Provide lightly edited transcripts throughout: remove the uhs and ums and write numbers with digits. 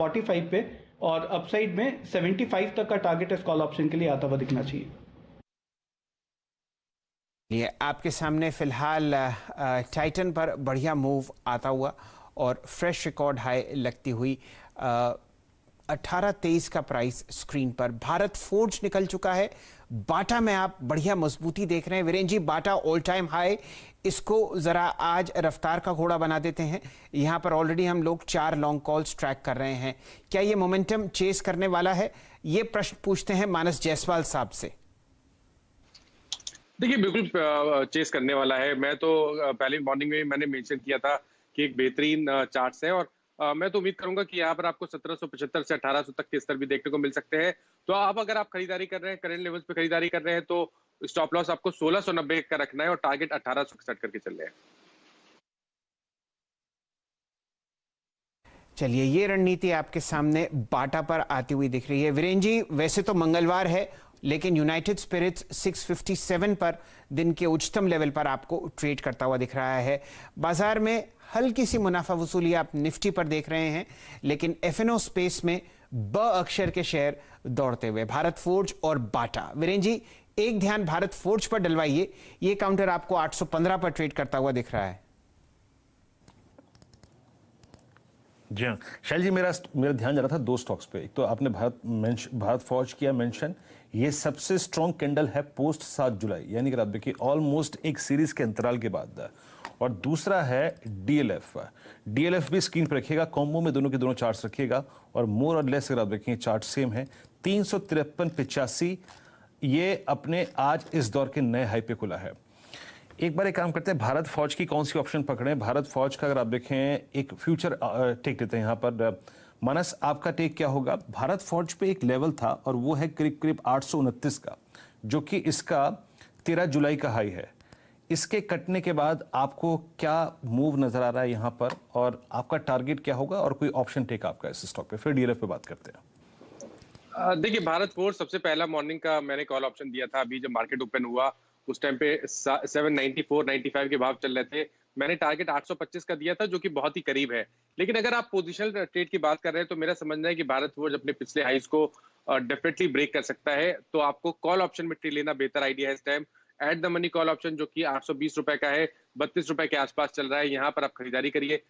45 पे, और अपसाइड में 75 तक का टारगेट इस कॉल ऑप्शन के लिए आता हुआ दिखना चाहिए। ये आपके सामने फिलहाल टाइटन पर बढ़िया मूव आता हुआ और फ्रेश रिकॉर्ड हाई लगती हुई 1823 का प्राइस स्क्रीन पर। भारत फोर्ज निकल चुका है। बाटा में आप बढ़िया मजबूती देख रहे हैं वीरेन जी। बाटा ऑल टाइम हाई, इसको जरा आज रफ्तार का घोड़ा बना देते हैं। यहां पर ऑलरेडी हम लोग 4 लॉन्ग कॉल्स ट्रैक कर रहे हैं। क्या ये मोमेंटम चेस करने वाला है? ये प्रश्न पूछते हैं मानस जायसवाल साहब से। देखिए, बिल्कुल चेस करने वाला है। मैं तो पहले मॉर्निंग में मैंने मेंशन किया था कि एक बेहतरीन चार्ट्स है, और मैं तो उम्मीद करूंगा कि यहाँ पर आपको 1775 से 1800 तक के स्तर भी देखने को मिल सकते हैं। तो अब अगर आप खरीदारी कर रहे हैं, करंट लेवल्स पे खरीदारी कर रहे हैं, तो स्टॉप लॉस आपको 1690 का रखना है और टारगेट 1800 सेट करके चल रहे हैं। चलिए, ये रणनीति आपके सामने बाटा पर आती हुई दिख रही है वीरेन जी। वैसे तो मंगलवार है, लेकिन यूनाइटेड स्पिरिट्स 657 पर दिन के उच्चतम लेवल पर आपको ट्रेड करता हुआ दिख रहा है। बाजार में हल्की सी मुनाफा वसूली आप निफ्टी पर देख रहे हैं, लेकिन एफएनओ स्पेस में ब अक्षर के शेयर दौड़ते हुए भारत फोर्ज और बाटा। वीरेन जी, एक ध्यान भारत फोर्ज पर डलवाइए। ये काउंटर आपको 815 पर ट्रेड करता हुआ दिख रहा है। जी हाँ शैल जी, मेरा ध्यान जा रहा था 2 स्टॉक्स पे। एक तो आपने भारत फौज किया मेंशन, ये सबसे स्ट्रॉन्ग कैंडल है पोस्ट 7 जुलाई, यानी कि आप देखिए ऑलमोस्ट एक सीरीज के अंतराल के बाद। और दूसरा है डीएलएफ। डीएलएफ भी स्क्रीन पर रखिएगा, कॉम्बो में दोनों के दोनों चार्ट्स रखिएगा, और मोर और लेस अगर आप देखें चार्ट सेम है। 353.85 ये अपने आज इस दौर के नए हाई पे खुला है। एक बार एक काम करते हैं, भारत फौज की कौन सी ऑप्शन पकड़ें। भारत फौज का अगर आप देखें एक फ्यूचर टेक लेते हैं यहाँ पर। मानस, आपका टेक क्या होगा? भारत फौज पे एक लेवल था और वो है करीब करीब 829 का, जो कि इसका 13 जुलाई का हाई है। इसके कटने के बाद आपको क्या मूव नजर आ रहा है यहाँ पर, और आपका टारगेट क्या होगा, और कोई ऑप्शन टेक आपका इस स्टॉक पे? फिर डीएलएफ पे बात करते हैं। देखिए, भारत फोर्ज सबसे पहला मॉर्निंग का मैंने कॉल ऑप्शन दिया था। अभी जब मार्केट ओपन हुआ उस टाइम पे 794-95 के भाव चल रहे थे। मैंने टारगेट 825 का दिया था, जो कि बहुत ही करीब है। लेकिन अगर आप पोजिशनल ट्रेड की बात कर रहे हैं, तो मेरा समझना है कि भारत फोर्ज अपने पिछले हाइज को डेफिनेटली ब्रेक कर सकता है। तो आपको कॉल ऑप्शन में ट्रेड लेना बेहतर आइडिया है इस time. At the money call option जो कि 820 रुपए का है, 32 रुपए के आसपास चल रहा है, यहाँ पर आप खरीदारी करिए।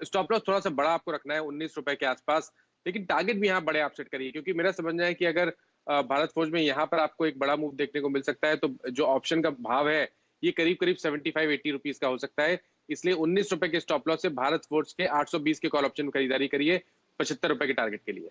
स्टॉप लॉस थोड़ा सा बड़ा आपको रखना है 19 रुपए के आसपास, लेकिन टारगेट भी यहाँ बड़े आप सेट करिए, क्योंकि मेरा समझना है कि अगर भारत फौज में यहाँ पर आपको एक बड़ा मूव देखने को मिल सकता है, तो जो ऑप्शन का भाव है ये करीब करीब 75-80 रुपीज का हो सकता है। इसलिए 19 रुपए के स्टॉप लॉस से भारत फोर्ज के 820 के कॉल ऑप्शन में खरीदारी करिए 75 रुपए के टारगेट के लिए।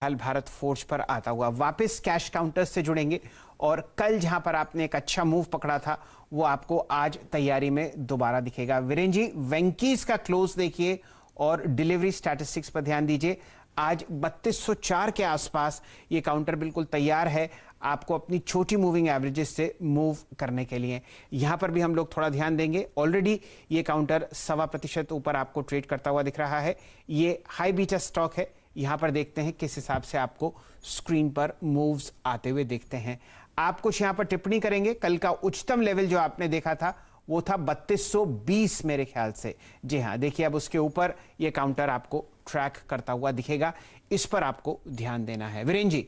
हाल भारत फोर्ज पर आता हुआ वापस कैश काउंटर से जुड़ेंगे, और कल जहां पर आपने एक अच्छा मूव पकड़ा था वो आपको आज तैयारी में दोबारा दिखेगा। वीरेन जी, वेंकीज का क्लोज देखिए और डिलीवरी स्टैटिस्टिक्स पर ध्यान दीजिए। आज 3204 के आसपास ये काउंटर बिल्कुल तैयार है आपको अपनी छोटी मूविंग एवरेजेस से मूव करने के लिए। यहां पर भी हम लोग थोड़ा ध्यान देंगे। ऑलरेडी ये काउंटर 1.25% ऊपर आपको ट्रेड करता हुआ दिख रहा है। ये हाई बीटा स्टॉक है। यहां पर देखते हैं किस हिसाब से आपको स्क्रीन पर मूव्स आते हुए देखते हैं। आप कुछ यहां पर टिप्पणी करेंगे? कल का उच्चतम लेवल जो आपने देखा था वो था 3220 मेरे ख्याल से। जी हाँ, देखिए अब उसके ऊपर ये काउंटर आपको ट्रैक करता हुआ दिखेगा। इस पर आपको ध्यान देना है वीरेन जी।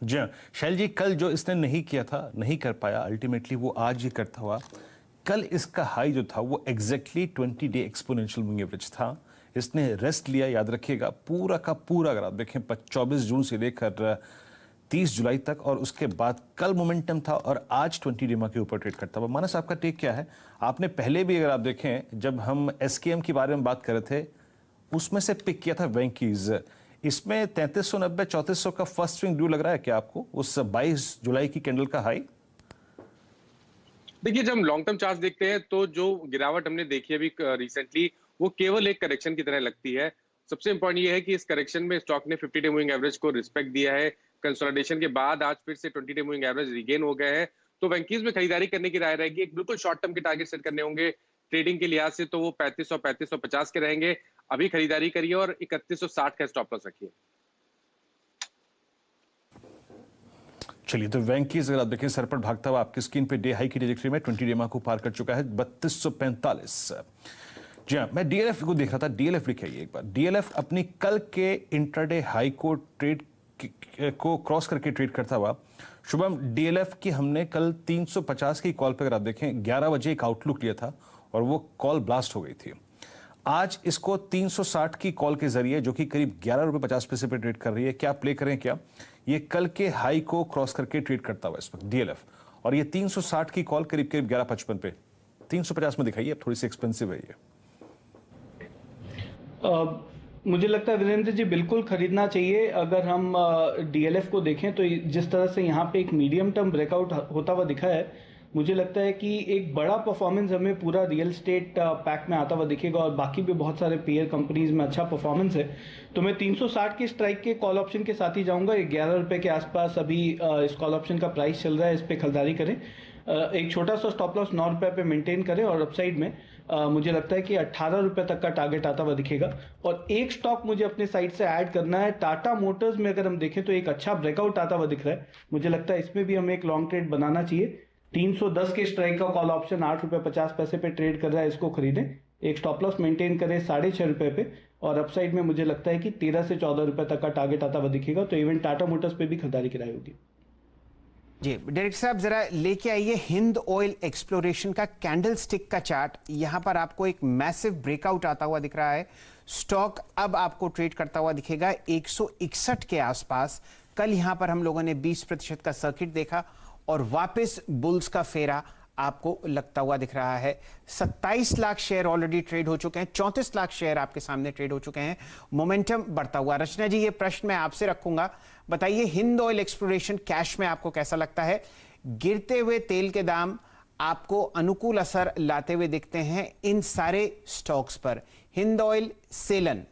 जी हाँ शैल जी, कल जो इसने नहीं किया था, नहीं कर पाया, अल्टीमेटली वो आज ही करता हुआ। कल इसका हाई जो था वो exactly 20 day exponential moving average था। इसने रेस्ट लिया, याद रखिएगा, पूरा का पूरा अगर आप देखें 24 जून से लेकर 30 जुलाई तक, और उसके बाद कल मोमेंटम था और आज 20 डेमा के ऊपर ट्रेड करता हुआ। मानस, आपका टेक क्या है? आपने पहले भी अगर आप देखें जब हम एसकेएम के बारे में बात कर रहे थे उसमें से पिक किया था वेंकीज। इसमें 3390 3400 का फर्स्ट स्विंग ड्यू लग रहा है क्या आपको, उस 22 जुलाई की कैंडल का हाई? देखिए, जब हम लॉन्ग टर्म चार्ट देखते हैं तो जो गिरावट हमने देखी अभी रिसेंटली, वो केवल एक करेक्शन की तरह लगती है। सबसे इंपॉर्टेंट ये है कि इस करेक्शन में स्टॉक ने 50 डे मूविंग एवरेज को रिस्पेक्ट दिया है। कंसोलिडेशन के बाद आज फिर से 20 डे मूविंग एवरेज रिगेन हो गए हैं। तो वेंकीज में खरीदारी करने की राय रहेगी। एक बिल्कुल शॉर्ट टर्म के टारगेट सेट करने होंगे ट्रेडिंग के लिहाज से, तो वो 3500 3550 के रहेंगे। अभी खरीदारी करिए और 3160 का स्टॉप लॉस रखिए। चलिए, तो वेंकीज अगर आप देखें सर पर भागता हुआ आपकी स्क्रीन पे डे हाई की ट्रैजेक्टरी में 20 डे को पार कर चुका है 3245। जी हाँ, मैं डीएलएफ को देख रहा था। डीएलएफ लिखिए एक बार। डीएलएफ अपनी कल के इंट्राडे हाई को क्रॉस करके ट्रेड करता हुआ। शुभम, डीएलएफ की हमने कल 350 की कॉल पे अगर आप देखें 11 बजे एक आउटलुक लिया था और वो कॉल ब्लास्ट हो गई थी। आज इसको 360 की कॉल के जरिए, जो कि करीब 11 रुपए 50 पैसे पे ट्रेड कर रही है, क्या प्ले करें? क्या ये कल के हाई को क्रॉस करके ट्रेड करता हुआ इस वक्त डीएलएफ, और ये 360 की कॉल करीब करीब 11.55 पे 350 में दिखाई है। अब थोड़ी सी एक्सपेंसिव है ये। मुझे लगता है वीरेंद्र जी बिल्कुल खरीदना चाहिए। अगर हम डीएलएफ को देखें तो जिस तरह से यहाँ पे एक मीडियम टर्म ब्रेकआउट होता हुआ दिखा है, मुझे लगता है कि एक बड़ा परफॉर्मेंस हमें पूरा रियल एस्टेट पैक में आता हुआ दिखेगा और बाकी भी बहुत सारे पेयर कंपनीज में अच्छा परफॉर्मेंस है। तो मैं 360 के स्ट्राइक के कॉल ऑप्शन के साथ ही जाऊंगा। 11 रुपए के आसपास अभी इस कॉल ऑप्शन का प्राइस चल रहा है, इस पे खरीदारी करें। एक छोटा सा स्टॉप लॉस 9 रुपए पे मेंटेन करें और अपसाइड में मुझे लगता है कि 18 रुपए तक का टारगेट आता हुआ दिखेगा। और एक स्टॉक मुझे अपने साइड से ऐड करना है, टाटा मोटर्स में अगर हम देखें तो एक अच्छा ब्रेकआउट आता हुआ दिख रहा है। मुझे लगता है इसमें भी हमें एक लॉन्ग ट्रेड बनाना चाहिए। 310 के स्ट्राइक का कॉल ऑप्शन 8 रुपए 50 पैसे पे ट्रेड कर रहा है, इसको खरीदें। एक स्टॉप लॉस मेंटेन करें 6.5 रुपए पे और अपसाइड में मुझे लगता है कि 13 से 14 रुपए तक का टारगेट आता हुआ दिखेगा। तो इवन टाटा मोटर्स पे भी खरीदारी कराई होगी। जी डायरेक्टर साहब, जरा लेके आइए हिंद ऑयल एक्सप्लोरेशन का कैंडल स्टिक का चार्ट। यहां पर आपको एक मैसिव ब्रेकआउट आता हुआ दिख रहा है। स्टॉक अब आपको ट्रेड करता हुआ दिखेगा 161 के आसपास। कल यहां पर हम लोगों ने 20% का सर्किट देखा और वापस बुल्स का फेरा आपको लगता हुआ दिख रहा है। 27 लाख शेयर ऑलरेडी ट्रेड हो चुके हैं, 34 लाख शेयर आपके सामने ट्रेड हो चुके हैं। मोमेंटम बढ़ता हुआ। रचना जी, ये प्रश्न मैं आपसे रखूंगा, बताइए हिंद ऑयल एक्सप्लोरेशन कैश में आपको कैसा लगता है? गिरते हुए तेल के दाम आपको अनुकूल असर लाते हुए दिखते हैं इन सारे स्टॉक्स पर। Hind oil, Selan.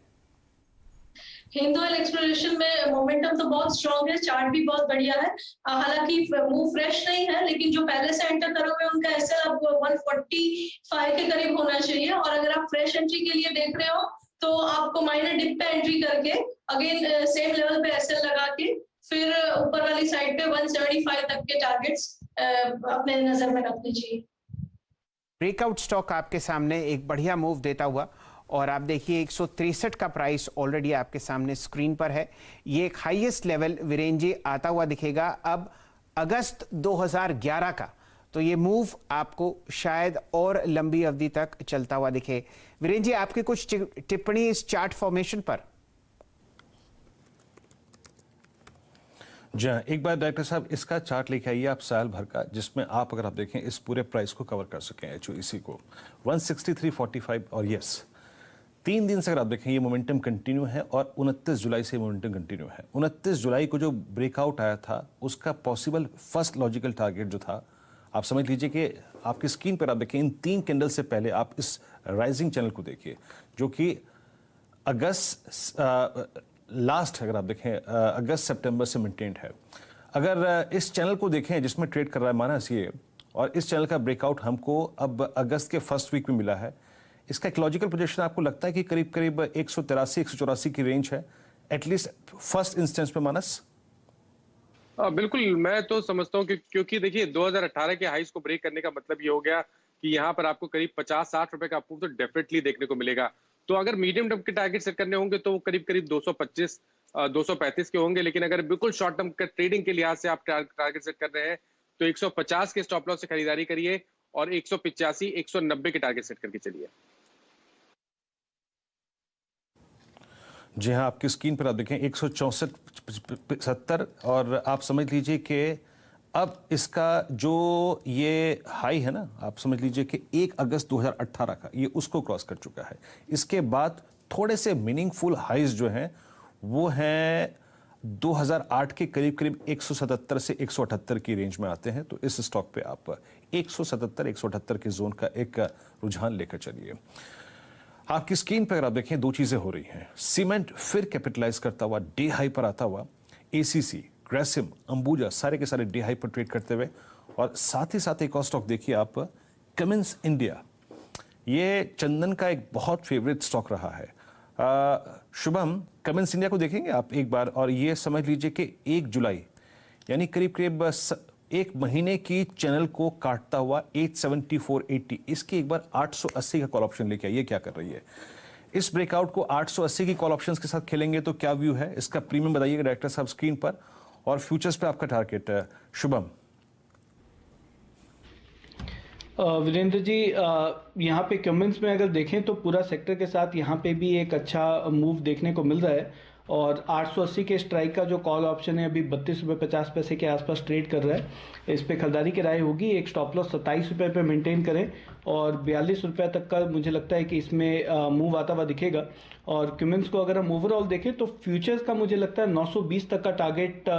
Hind oil exploration में मोमेंटम तो बहुत स्ट्रांग है, चार्ट भी बहुत बढ़िया है। हालांकि मूव फ्रेश नहीं है, लेकिन जो पहले से एंटर करो हुए उनका एसएल अब 145 के करीब होना चाहिए। और अगर आप फ्रेश एंट्री के लिए देख रहे हो तो आपको माइनर डिप पे एंट्री करके अगेन सेम लेवल पे एसएल लगा के फिर ऊपर वाली साइड पे 175 तक के टारगेट्स अपने नजर में रखने चाहिए। ब्रेकआउट स्टॉक आपके सामने एक बढ़िया मूव देता हुआ, और आप देखिए 163 का प्राइस ऑलरेडी आपके सामने स्क्रीन पर है। ये एक हाईएस्ट लेवल वीरेन जी आता हुआ दिखेगा अब अगस्त 2011 का। तो ये मूव आपको शायद और लंबी अवधि तक चलता हुआ दिखे। वीरेन जी, आपकी कुछ टिप्पणी इस चार्ट फॉर्मेशन पर? जी हाँ, एक बार डायरेक्टर साहब इसका चार्ट लेके आइए आप साल भर का, जिसमें आप अगर आप देखें इस पूरे प्राइस को कवर कर सकें, एचओईसी को 163.45। और यस, 3 दिन से अगर आप देखें ये मोमेंटम कंटिन्यू है और 29 जुलाई से मोमेंटम कंटिन्यू है। 29 जुलाई को जो ब्रेकआउट आया था उसका पॉसिबल फर्स्ट लॉजिकल टारगेट जो था, आप समझ लीजिए कि आपकी स्क्रीन पर आप देखें इन 3 कैंडल से पहले आप इस राइजिंग चैनल को देखिए, जो कि अगस्त लास्ट अगर आप देखें अगस्त सितंबर से मेंटेन्ड है। अगर इस चैनल को देखें जिसमें ट्रेड कर रहा है मानस ये, और इस चैनल का ब्रेकआउट हमको अब अगस्त के फर्स्ट वीक में मिला है, इसका एक लॉजिकल पोजीशन आपको लगता है कि करीब करीब 183-184 की रेंज है एटलीस्ट फर्स्ट इंस्टेंस पे मानस? बिल्कुल, मैं तो समझता हूँ कि क्योंकि देखिए 2018 के हाइस को ब्रेक करने का मतलब ये हो गया कि यहाँ पर आपको करीब 50-60 रुपए का अप मूव तो डेफिनेटली देखने को मिलेगा। तो अगर मीडियम टर्म के टारगेट सेट करने होंगे तो करीब करीब 225-235 के होंगे। लेकिन अगर बिल्कुल शॉर्ट टर्म के ट्रेडिंग के लिहाज से आप टारगेट सेट कर रहे हैं तो 150 के स्टॉप लॉस से खरीदारी करिए और 185-190 के टारगेट सेट करके चलिए। जी हाँ, आपकी स्क्रीन पर आप देखें 164.70 और आप समझ लीजिए कि अब इसका जो ये हाई है ना, आप समझ लीजिए कि 1 अगस्त 2018 का ये उसको क्रॉस कर चुका है। इसके बाद थोड़े से मीनिंगफुल हाइज जो हैं वो हैं 2008 के करीब करीब 177 से 178 की रेंज में आते हैं। तो इस स्टॉक पे आप 177-178 के जोन का एक रुझान लेकर चलिए। आपकी स्क्रीन पर अगर आप देखें 2 चीजें हो रही हैं। सीमेंट फिर कैपिटलाइज करता हुआ डे हाई पर आता हुआ, एसीसी, ग्रेसिम, अंबुजा सारे के सारे डे हाई पर ट्रेड करते हुए, और साथ ही साथ एक और स्टॉक देखिए आप, कमिंस इंडिया। ये चंदन का एक बहुत फेवरेट स्टॉक रहा है। शुभम, कमिंस इंडिया को देखेंगे आप एक बार, और ये समझ लीजिए कि 1 जुलाई यानी करीब करीब एक महीने की चैनल को काटता हुआ 874.80, इसकी एक बार 880 का कॉल ऑप्शन लेके आइए, क्या कर रही है। इस ब्रेकआउट को 880 की कॉल ऑप्शंस के साथ खेलेंगे तो क्या व्यू है, इसका प्रीमियम बताइएगा डायरेक्टर साहब स्क्रीन पर, और फ्यूचर्स पे आपका टारगेट। शुभम। वीरेंद्र जी, यहाँ पे कमेंट्स में अगर देखें तो पूरा सेक्टर के साथ यहाँ पे भी एक अच्छा मूव देखने को मिल रहा है, और 880 के स्ट्राइक का जो कॉल ऑप्शन है अभी 32 रुपये 50 पैसे के आसपास ट्रेड कर रहा है। इस पे खरीदारी की राय होगी। एक स्टॉप लॉस 27 रुपये पे मेंटेन करें, और 42 रुपये तक का मुझे लगता है कि इसमें मूव आता हुआ दिखेगा। और क्यूमेंस को अगर हम ओवरऑल देखें तो फ्यूचर्स का मुझे लगता है 920 तक का टारगेट,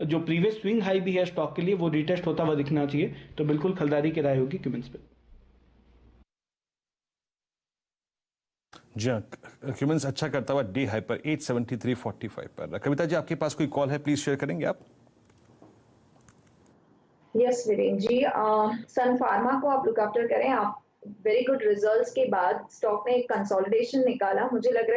जो प्रीवियस स्विंग हाई भी है स्टॉक के लिए, वो रिटेस्ट होता हुआ दिखना चाहिए। तो बिल्कुल खरीदारी की राय होगी क्यूमेंस पे। जी हाँ, क्यूमेंस अच्छा करता हुआ डे हाई पर 873.45 पर। कविता जी, आपके पास कोई कॉल है, प्लीज शेयर करेंगे आप। यस वीरेंद्र जी, सन फार्मा को आप लुक आफ्टर करें। आप वेरी गुड रिजल्ट्स के बाद स्टॉक ने एक कंसोलिडेशन निकाला, मुझे लग रहा है